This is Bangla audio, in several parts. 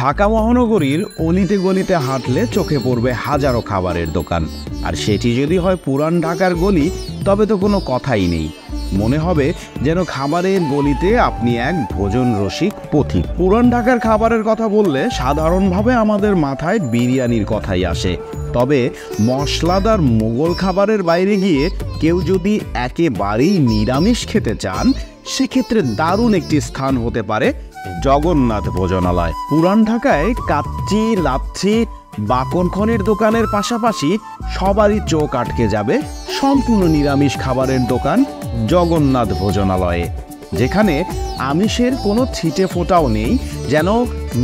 ঢাকা মহানগরীর অলিতে গলিতে হাঁটলে চোখে পড়বে হাজারো খাবারের দোকান, আর সেটি যদি হয় পুরান ঢাকার গলি তবে তো কোনো কথাই নেই। মনে হবে যেন খাবারের গলিতে আপনি এক ভোজন রসিক পথিক। পুরান ঢাকার খাবারের কথা বললে সাধারণভাবে আমাদের মাথায় বিরিয়ানির কথাই আসে, তবে মশলাদার মোগল খাবারের বাইরে গিয়ে কেউ যদি একেবারেই নিরামিষ খেতে চান, সেক্ষেত্রে দারুণ একটি স্থান হতে পারে জগন্নাথ ভোজনালয়। পুরান ঢাকায় কাচ্চি, লাচ্ছি, বাকনখনের দোকানের পাশাপাশি সবারই চোখ আটকে যাবে সম্পূর্ণ নিরামিষ খাবারের দোকান জগন্নাথ ভোজনালয়ে, যেখানে আমিষের কোনো ছিটে ফোঁটাও নেই, যেন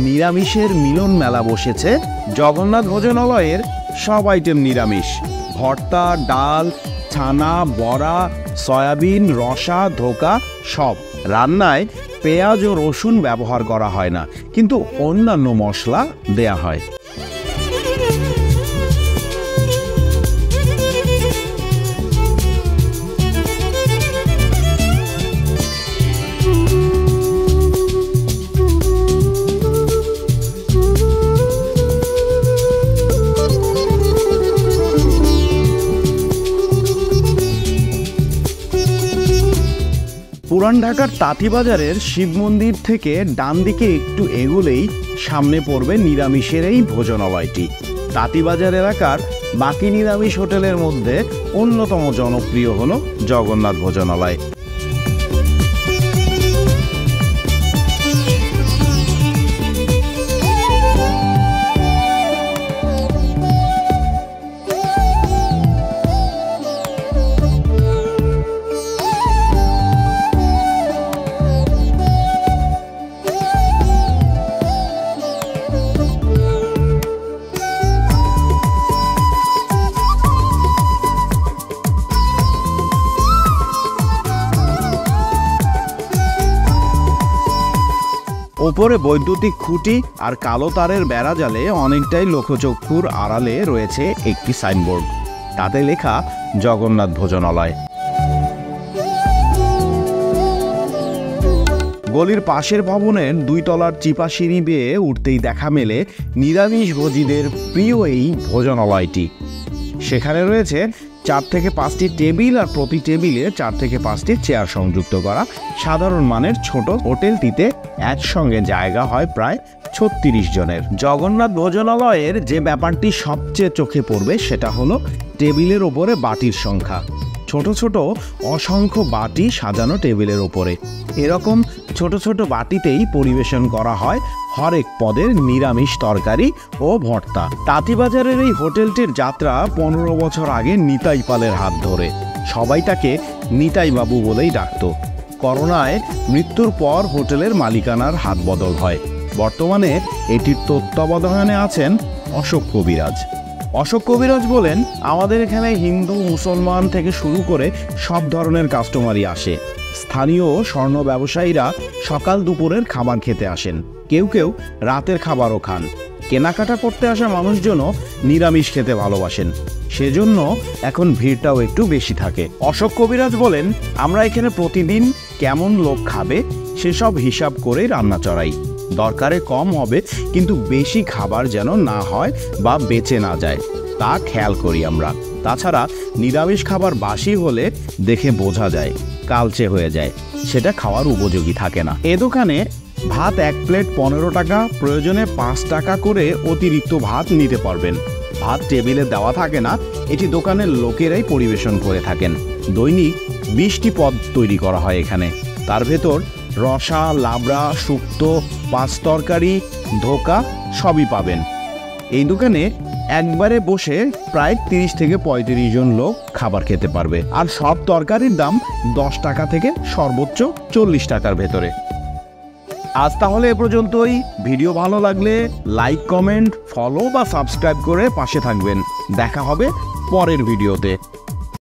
নিরামিষের মিলন মেলা বসেছে। জগন্নাথ ভোজনালয়ের সব আইটেম নিরামিষ। ভর্তা, ডাল, ছানা, বড়া, সয়াবিন, রসা, ধোকা সব। রান্নায় পেঁয়াজ ও রসুন ব্যবহার করা হয় না, কিন্তু অন্যান্য মশলা দেয়া হয়। পুরান ঢাকার তাঁতিবাজারের শিব মন্দির থেকে ডান দিকে একটু এগোলেই সামনে পড়বে নিরামিষের এই ভোজনালয়টি। তাঁতিবাজার এলাকার বাকি নিরামিষ হোটেলের মধ্যে অন্যতম জনপ্রিয় হল জগন্নাথ ভোজনালয়। ওপরে বৈদ্যুতিক খুঁটি আর কালো তারের বেড়া জালে অনেকটাই লোকচক্ষুর আড়ালে রয়েছে একটি সাইনবোর্ড, তাতে লেখা জগন্নাথ ভোজনালয়। গলির পাশের ভবনের 2 তলার চিপা সিঁড়ি বেয়ে উঠতেই দেখা মেলে নিরামিষ ভোজীদের প্রিয় এই ভোজনালয়টি। সেখানে রয়েছে 4 থেকে 5টি টেবিল, আর প্রতি টেবিলে 4 থেকে 5টি চেয়ার সংযুক্ত করা সাধারণ মানের ছোট হোটেলটিতে একসঙ্গে জায়গা হয় প্রায় 36 জনের। জগন্নাথ ভোজনালয়ের যে ব্যাপারটি সবচেয়ে চোখে পড়বে সেটা হলো টেবিলের ওপরে বাটির সংখ্যা। ছোট ছোট অসংখ্য বাটি সাজানো টেবিলের ওপরে। এরকম ছোট ছোট বাটিতেই পরিবেশন করা হয় হরেক পদের নিরামিষ তরকারি ও ভর্তা। তাঁতিবাজারের এই হোটেলটির যাত্রা 15 বছর আগে নিতাই পালের হাত ধরে। সবাই তাকে নিতাই বাবু বলেই ডাকত। করোনায় মৃত্যুর পর হোটেলের মালিকানার হাত বদল হয়। বর্তমানে এটির তত্ত্বাবধানে আছেন অশোক কবিরাজ। অশোক কবিরাজ বলেন, আমাদের এখানে হিন্দু, মুসলমান থেকে শুরু করে সব ধরনের কাস্টমারই আসে। স্থানীয় স্বর্ণ ব্যবসায়ীরা সকাল দুপুরের খাবার খেতে আসেন, কেউ কেউ রাতের খাবারও খান। কেনাকাটা করতে আসা মানুষজনও নিরামিষ খেতে ভালোবাসেন, সেজন্য এখন ভিড়টাও একটু বেশি থাকে। অশোক কবিরাজ বলেন, আমরা এখানে প্রতিদিন কেমন লোক খাবে সেসব হিসাব করে রান্না চড়াই। দরকারে কম হবে, কিন্তু বেশি খাবার যেন না হয় বা বেঁচে না যায় তা খেয়াল করি আমরা। তাছাড়া নিরামিষ খাবার বাসি হলে দেখে বোঝা যায়, কালচে হয়ে যায়, সেটা খাওয়ার উপযোগী থাকে না। এ দোকানে ভাত 1 প্লেট 15 টাকা, প্রয়োজনে 5 টাকা করে অতিরিক্ত ভাত নিতে পারবেন। ভাত টেবিলে দেওয়া থাকে না, এটি দোকানের লোকেরাই পরিবেশন করে থাকেন। দৈনিক 20টি পদ তৈরি করা হয় এখানে। তার ভেতর রসা, লাবড়া, শুক্তো, 5 তরকারি, ধোকা সবই পাবেন। এই দোকানে একবারে বসে প্রায় 30 থেকে 35 জন লোক খাবার খেতে পারবে, আর সব তরকারির দাম 10 টাকা থেকে সর্বোচ্চ 40 টাকার ভেতরে। আজ তাহলে এ পর্যন্তই। ভিডিও ভালো লাগলে লাইক, কমেন্ট, ফলো বা সাবস্ক্রাইব করে পাশে থাকবেন। দেখা হবে পরের ভিডিওতে।